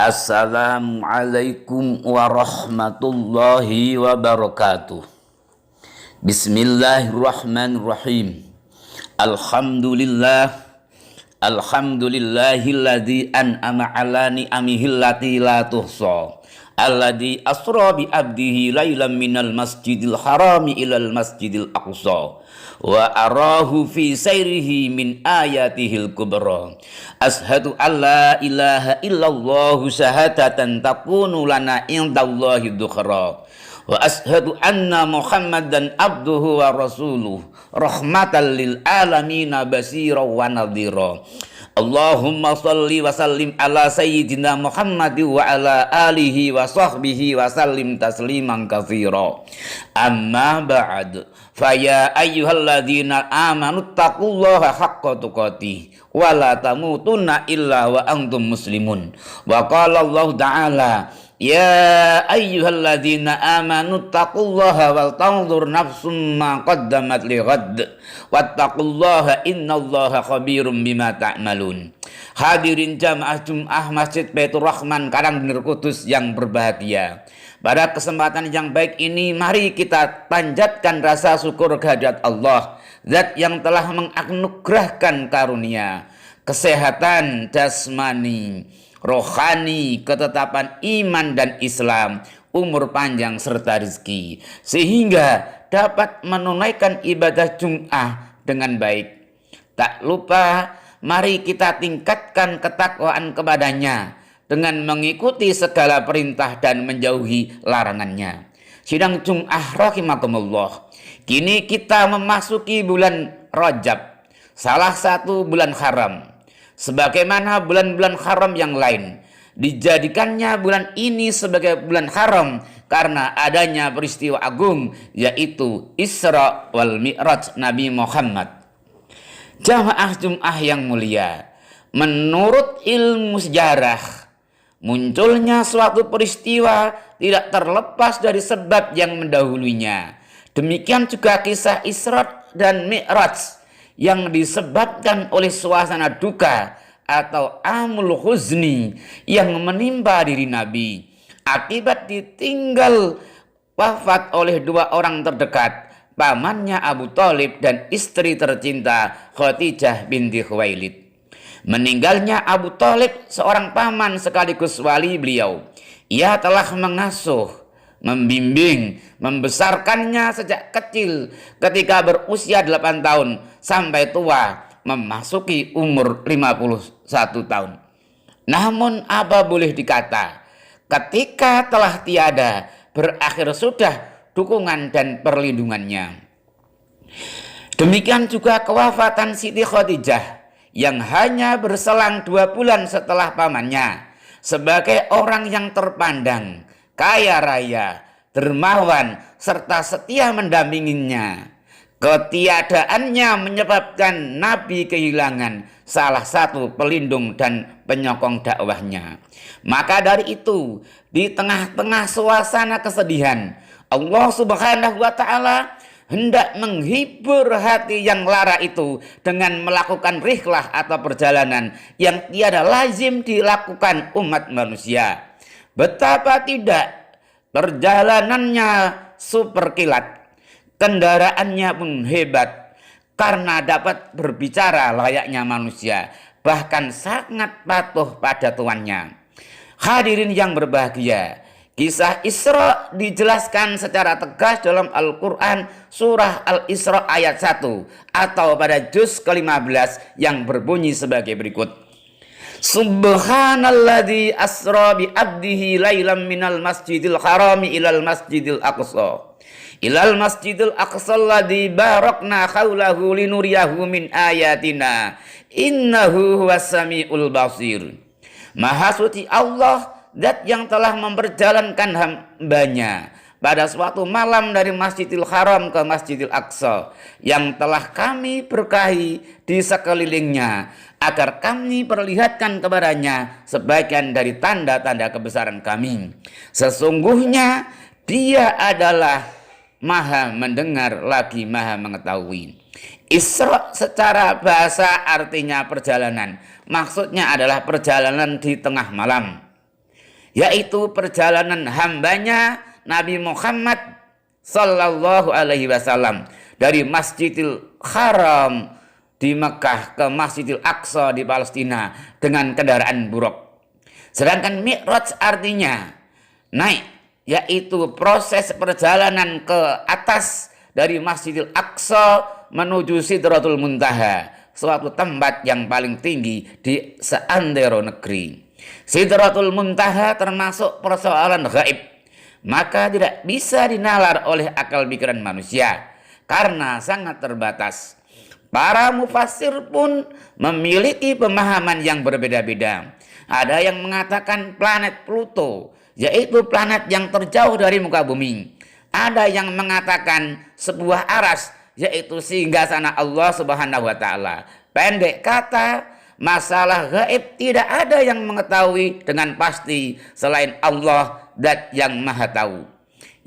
Assalamualaikum warahmatullahi wabarakatuh. Bismillahirrahmanirrahim. Alhamdulillahilladzi an'ama ala ni'amihi allati la tuhsa. Alladzi asra bi abdihi lailan minal masjidil harami ilal masjidil aqsa wa arahu fi sayrihi min ayatihil kubra. Ashhadu an la ilaha illallah syahadatan takunu lana indallahi dhukhra. Wa ashhadu anna Muhammadan abduhu wa rasuluh rahmatan lil alamin basira wa nadhira. Allahumma salli wa sallim ala sayyidina Muhammad wa ala alihi wa sahbihi wa sallim tasliman katsira. Amma ba'd. Fa ya ayyuhalladzina amanu taqullaha haqqa tuqatih wa la tamutunna illa wa antum muslimun. Wa qala Allah ta'ala, ya ayyuhalladzina amanu taqullaha wal tanzur nafsum ma qaddamat lighad wattaqullaha innallaha khabirum bima ta'malun. Hadirin jamaah Jum'ah Masjid Baitur Rahman Karangbener Kudus yang berbahagia. Pada kesempatan yang baik ini, mari kita panjatkan rasa syukur kehadirat Allah, Zat yang telah menganugerahkan karunia, kesehatan jasmani, rohani, ketetapan iman dan Islam, umur panjang serta rezeki, sehingga dapat menunaikan ibadah Jum'ah dengan baik. Tak lupa, mari kita tingkatkan ketakwaan kepadanya dengan mengikuti segala perintah dan menjauhi larangannya. Sidang Jum'ah rahimakumullah. Kini kita memasuki bulan Rajab, salah satu bulan haram. Sebagaimana bulan-bulan haram yang lain, dijadikannya bulan ini sebagai bulan haram karena adanya peristiwa agung, yaitu Isra wal Mi'raj Nabi Muhammad. Jamaah Jum'ah yang mulia, menurut ilmu sejarah, munculnya suatu peristiwa tidak terlepas dari sebab yang mendahulunya. Demikian juga kisah Isra dan Mi'raj yang disebabkan oleh suasana duka atau amul huzni yang menimpa diri Nabi akibat ditinggal wafat oleh dua orang terdekat, pamannya Abu Thalib dan istri tercinta Khadijah binti Khuwailid. Meninggalnya Abu Thalib, seorang paman sekaligus wali beliau. Ia telah mengasuh, membimbing, membesarkannya sejak kecil ketika berusia 8 tahun sampai tua memasuki umur 51 tahun. Namun apa boleh dikata, ketika telah tiada, berakhir sudah dukungan dan perlindungannya. Demikian juga kewafatan Siti Khadijah yang hanya berselang 2 bulan setelah pamannya. Sebagai orang yang terpandang, kaya raya, dermawan, serta setia mendampinginya, ketiadaannya menyebabkan Nabi kehilangan salah satu pelindung dan penyokong dakwahnya. Maka dari itu, di tengah-tengah suasana kesedihan, Allah Subhanahu wa ta'ala hendak menghibur hati yang lara itu dengan melakukan rihlah atau perjalanan yang tiada lazim dilakukan umat manusia. Betapa tidak, perjalanannya super kilat, kendaraannya pun hebat karena dapat berbicara layaknya manusia, bahkan sangat patuh pada tuannya. Hadirin yang berbahagia, kisah Isra dijelaskan secara tegas dalam Al-Quran surah Al-Isra ayat 1 atau pada juz ke-15 yang berbunyi sebagai berikut. Subhanalladzi asra bi abdihi lailam minal masjidil harami ilal masjidil aqsa. Ilal masjidil aqsa alladzi barakna haulahu linuriyahu min ayatina. Innahu huwas samiul basir. Maha suci Allah, Zat yang telah memperjalankan hambanya pada suatu malam dari Masjidil Haram ke Masjidil Aqsa yang telah kami berkahi di sekelilingnya agar kami perlihatkan kepadanya sebagian dari tanda-tanda kebesaran kami. Sesungguhnya Dia adalah Maha mendengar lagi Maha mengetahui. Isra secara bahasa artinya perjalanan. Maksudnya adalah perjalanan di tengah malam. yaitu perjalanan hambanya Nabi Muhammad sallallahu alaihi wasallam dari Masjidil Haram di Mekah ke Masjidil Aqsa di Palestina dengan kendaraan buruk. Sedangkan Mi'raj artinya naik, yaitu proses perjalanan ke atas dari Masjidil Aqsa menuju Sidratul Muntaha, suatu tempat yang paling tinggi di seantero negeri. Sidratul Muntaha termasuk persoalan gaib, maka tidak bisa dinalar oleh akal pikiran manusia karena sangat terbatas. Para mufassir pun memiliki pemahaman yang berbeda-beda. Ada yang mengatakan planet Pluto, yaitu planet yang terjauh dari muka bumi. Ada yang mengatakan sebuah aras, yaitu singgasana Allah Subhanahu wa taala. Pendek kata, masalah gaib tidak ada yang mengetahui dengan pasti selain Allah Zat yang Maha Tahu.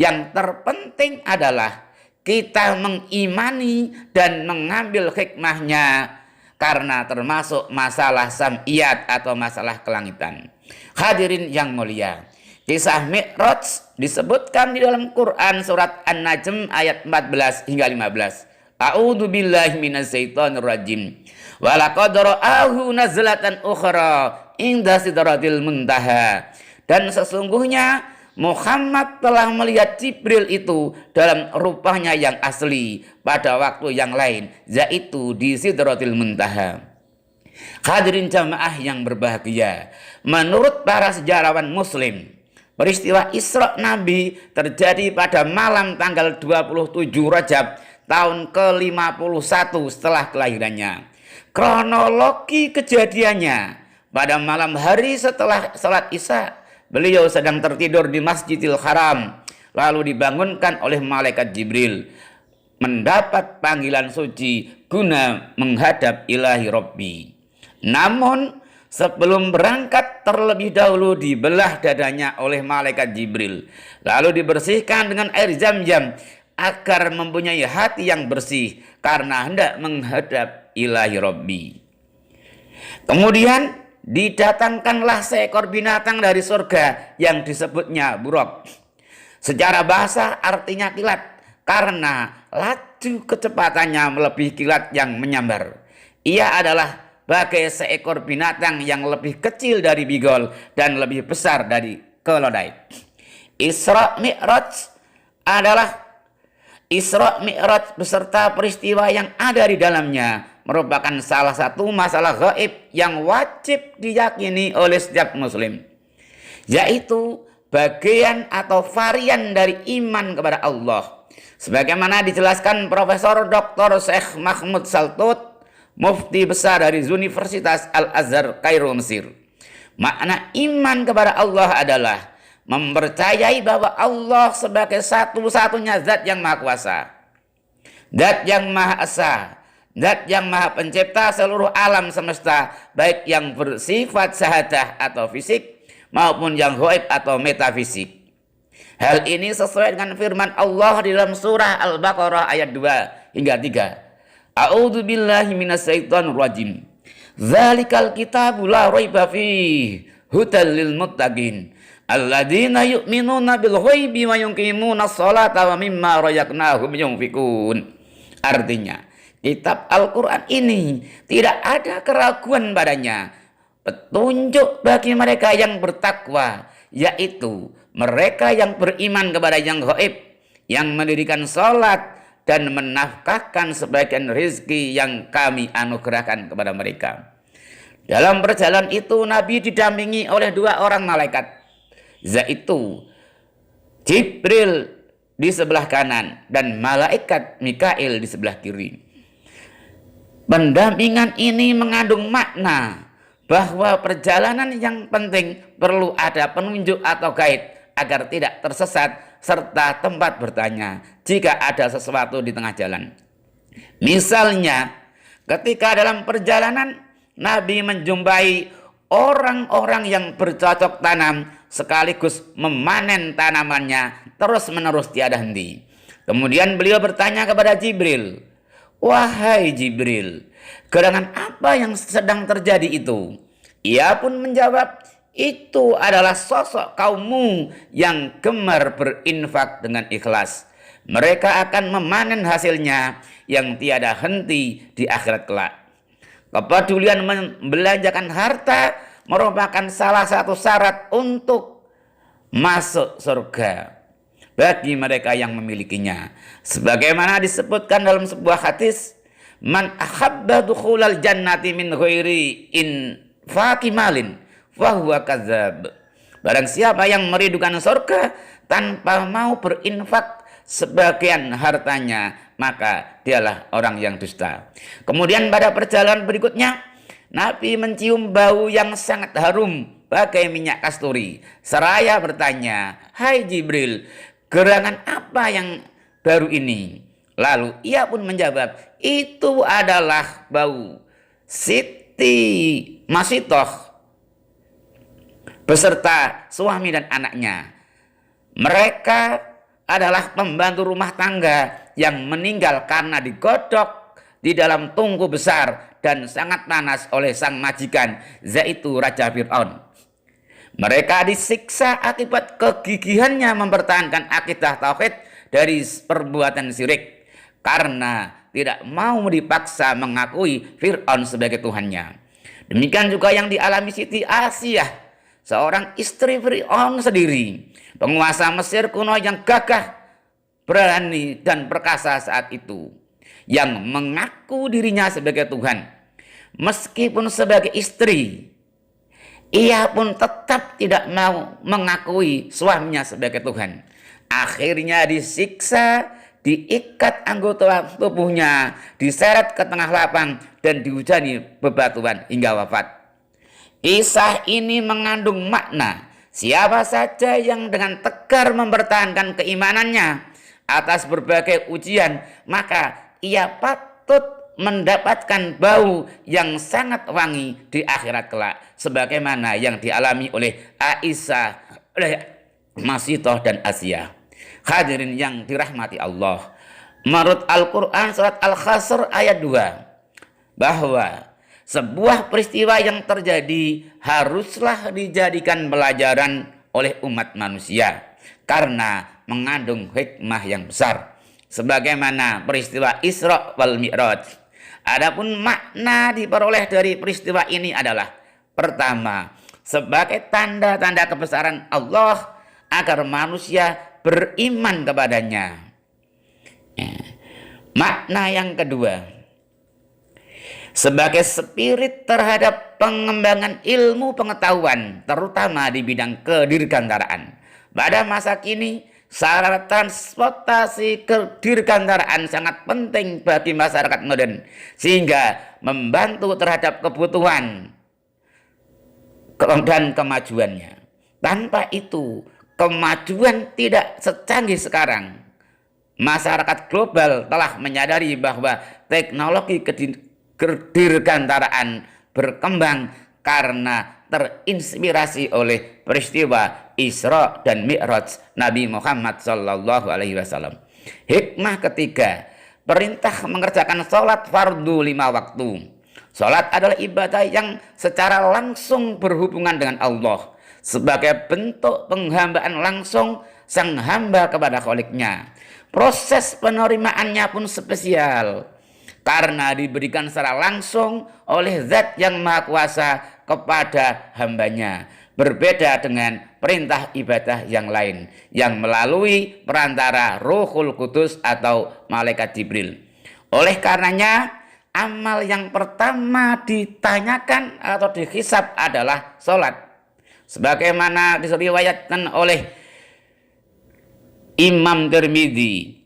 Yang terpenting adalah kita mengimani dan mengambil hikmahnya karena termasuk masalah sam'iyat atau masalah kelangitan. Hadirin yang mulia, kisah Mi'raj disebutkan di dalam Quran surat An-Najm ayat 14 hingga 15. A'udzu billahi minasyaitonir rajim. Wa laqad ra'ahu nazlatan ukhra inda sidratil muntaha. Dan sesungguhnya Muhammad telah melihat Jibril itu dalam rupanya yang asli pada waktu yang lain, yaitu di Sidratil Muntaha. Hadirin jamaah yang berbahagia, menurut para sejarawan muslim, peristiwa Isra Nabi terjadi pada malam tanggal 27 Rajab tahun ke-51 setelah kelahirannya. Kronologi kejadiannya, pada malam hari setelah salat Isya, beliau sedang tertidur di Masjidil Haram, lalu dibangunkan oleh malaikat Jibril, mendapat panggilan suci guna menghadap ilahi Rabbi. Namun sebelum berangkat terlebih dahulu dibelah dadanya oleh malaikat Jibril, lalu dibersihkan dengan air Zam-Zam agar mempunyai hati yang bersih karena hendak menghadap ilahi Rabbi. Kemudian didatangkanlah seekor binatang dari surga yang disebutnya buraq. Secara bahasa artinya kilat karena laju kecepatannya melebihi kilat yang menyambar. Ia adalah bagai seekor binatang yang lebih kecil dari bigol dan lebih besar dari keledai. Isra Mi'raj beserta peristiwa yang ada di dalamnya merupakan salah satu masalah gaib yang wajib diyakini oleh setiap muslim, yaitu bagian atau varian dari iman kepada Allah, sebagaimana dijelaskan Profesor Dr. Syekh Mahmud Saltut, mufti besar dari Universitas Al-Azhar Kairo, Mesir. Makna iman kepada Allah adalah mempercayai bahwa Allah sebagai satu-satunya zat yang maha kuasa, zat yang maha esa, zat yang maha pencipta seluruh alam semesta, baik yang bersifat syahadah atau fisik maupun yang gaib atau metafisik. Hal ini sesuai dengan firman Allah di dalam surah Al-Baqarah ayat 2 hingga 3. A'udzu billahi minasyaitonir rajim. Dzalikal kitabu la raiba fihi hudal lil muttaqin alladzina yu'minuna bil ghaibi wa yuqimunas sholata wa mimma razaqnahum yunfikun. Artinya, kitab Al-Quran ini tidak ada keraguan padanya, petunjuk bagi mereka yang bertakwa, yaitu mereka yang beriman kepada yang gaib, yang mendirikan sholat dan menafkahkan sebagian rezeki yang kami anugerahkan kepada mereka. Dalam perjalanan itu Nabi didampingi oleh 2 orang malaikat, yaitu Jibril di sebelah kanan dan malaikat Mikail di sebelah kiri. Pendampingan ini mengandung makna bahwa perjalanan yang penting perlu ada penunjuk atau guide agar tidak tersesat serta tempat bertanya jika ada sesuatu di tengah jalan. Misalnya, ketika dalam perjalanan Nabi menjumpai orang-orang yang bercocok tanam sekaligus memanen tanamannya terus-menerus tiada henti. Kemudian beliau bertanya kepada Jibril, "Wahai Jibril, gerangan apa yang sedang terjadi itu?" Ia pun menjawab, itu adalah sosok kaummu yang gemar berinfak dengan ikhlas. Mereka akan memanen hasilnya yang tiada henti di akhirat kelak. Kepedulian membelanjakan harta merupakan salah satu syarat untuk masuk surga bagi mereka yang memilikinya. Sebagaimana disebutkan dalam sebuah hadis, man ahabba dukhulal jannati min ghairi infaqi malin fahuwa kadzab. Barang siapa yang merindukan surga tanpa mau berinfak sebagian hartanya, maka dialah orang yang dusta. Kemudian pada perjalanan berikutnya, Nabi mencium bau yang sangat harum bagai minyak kasturi. Seraya bertanya, "Hai Jibril, gerangan apa yang baru ini?" Lalu ia pun menjawab, "Itu adalah bau Siti Masitoh beserta suami dan anaknya. Mereka adalah pembantu rumah tangga yang meninggal karena digodok di dalam tungku besar dan sangat panas oleh sang majikan, yaitu Raja Fir'aun. Mereka disiksa akibat kegigihannya mempertahankan akidah tauhid dari perbuatan syirik karena tidak mau dipaksa mengakui Fir'aun sebagai Tuhannya. Demikian juga yang dialami Siti Asiyah, seorang istri Fir'aun sendiri, penguasa Mesir kuno yang gagah, berani dan perkasa saat itu, yang mengaku dirinya sebagai Tuhan. Meskipun sebagai istri, ia pun tetap tidak mau mengakui suaminya sebagai Tuhan. Akhirnya disiksa, diikat anggota tubuhnya, diseret ke tengah lapang dan dihujani bebatuan hingga wafat. Kisah ini mengandung makna siapa saja yang dengan tegar mempertahankan keimanannya atas berbagai ujian, maka ia patut mendapatkan bau yang sangat wangi di akhirat kelak, sebagaimana yang dialami oleh Aisyah, oleh Masitoh dan Asiyah. Hadirin yang dirahmati Allah, menurut Al-Quran surat Al-Hasr ayat 2, bahwa sebuah peristiwa yang terjadi haruslah dijadikan pelajaran oleh umat manusia karena mengandung hikmah yang besar, sebagaimana peristiwa Isra wal Mi'raj. Adapun makna diperoleh dari peristiwa ini adalah, pertama, sebagai tanda-tanda kebesaran Allah agar manusia beriman kepadanya. Makna yang kedua, sebagai spirit terhadap pengembangan ilmu pengetahuan, terutama di bidang kedirgantaraan. Pada masa kini, sarana transportasi kedirgantaraan sangat penting bagi masyarakat modern, sehingga membantu terhadap kebutuhan dan kemajuannya. Tanpa itu, kemajuan tidak secanggih sekarang. Masyarakat global telah menyadari bahwa teknologi kedirgantaraan berkembang karena terinspirasi oleh peristiwa Isra dan Mi'raj Nabi Muhammad SAW. Hikmah ketiga, perintah mengerjakan sholat fardu 5 waktu. Sholat adalah ibadah yang secara langsung berhubungan dengan Allah, sebagai bentuk penghambaan langsung sang hamba kepada Kholiknya. Proses penerimaannya pun spesial karena diberikan secara langsung oleh Zat yang Maha Kuasa kepada hambanya, berbeda dengan perintah ibadah yang lain yang melalui perantara Ruhul Kudus atau Malaikat Jibril. Oleh karenanya, amal yang pertama ditanyakan atau dihisab adalah sholat, sebagaimana diriwayatkan oleh Imam Tirmidzi.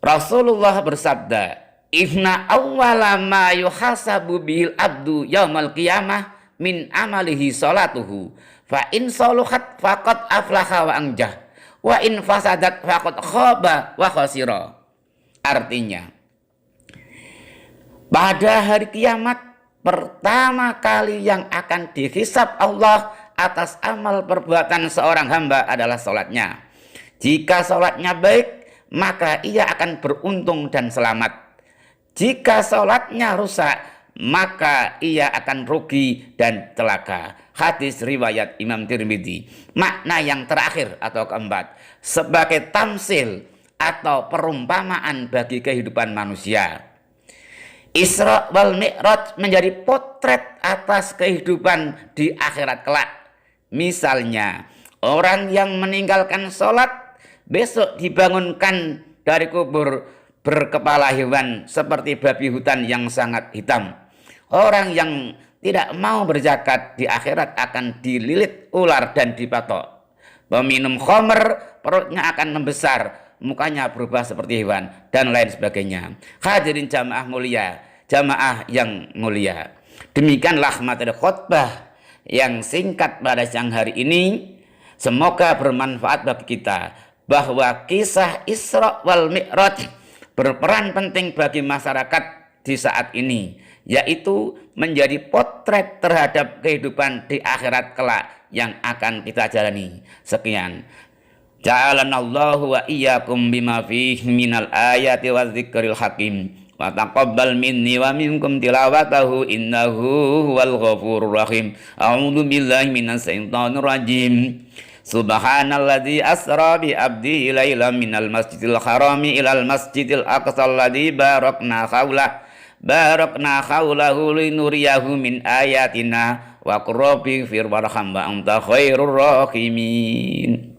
Rasulullah bersabda, "Inna awwala ma yuhasabu bil abdu yaumal qiyamah min amalihi salatuhu, fa in saluhat faqad aflaha wa anjah, wa in fasadat faqad khaba wa khasira." Artinya, pada hari kiamat pertama kali yang akan dihisab Allah atas amal perbuatan seorang hamba adalah sholatnya. Jika sholatnya baik, maka ia akan beruntung dan selamat. Jika sholatnya rusak, maka ia akan rugi dan celaka. Hadis riwayat Imam Tirmidzi. Makna yang terakhir atau keempat, sebagai tamsil atau perumpamaan bagi kehidupan manusia. Isra wal Mi'raj menjadi potret atas kehidupan di akhirat kelak. Misalnya, orang yang meninggalkan sholat besok dibangunkan dari kubur berkepala hewan seperti babi hutan yang sangat hitam. Orang yang tidak mau berzakat di akhirat akan dililit ular dan dipatok. Peminum khamr perutnya akan membesar, mukanya berubah seperti hewan, dan lain sebagainya. Hadirin jamaah mulia, jamaah yang mulia, demikianlah materi khutbah yang singkat pada siang hari ini. Semoga bermanfaat bagi kita, bahwa kisah Isra wal Mi'raj berperan penting bagi masyarakat di saat ini, yaitu menjadi potret terhadap kehidupan di akhirat kelak yang akan kita jalani. Sekian. Ja'alanallahu wa iyyakum bima fihi minal ayati wa dzikril hakim. Wa taqabbal minni wa minkum tilawatahu innahu huwal ghafurur rahim. A'udzu billahi minasy syaithanir rajim. Subhanalladzi asra bi abdihi lailan minal masjidil harami ilal masjidil aqsal ladzi barakna haulahu linuriyahu min ayatina wa qurrabi firwarham wa anta khairur rahimin.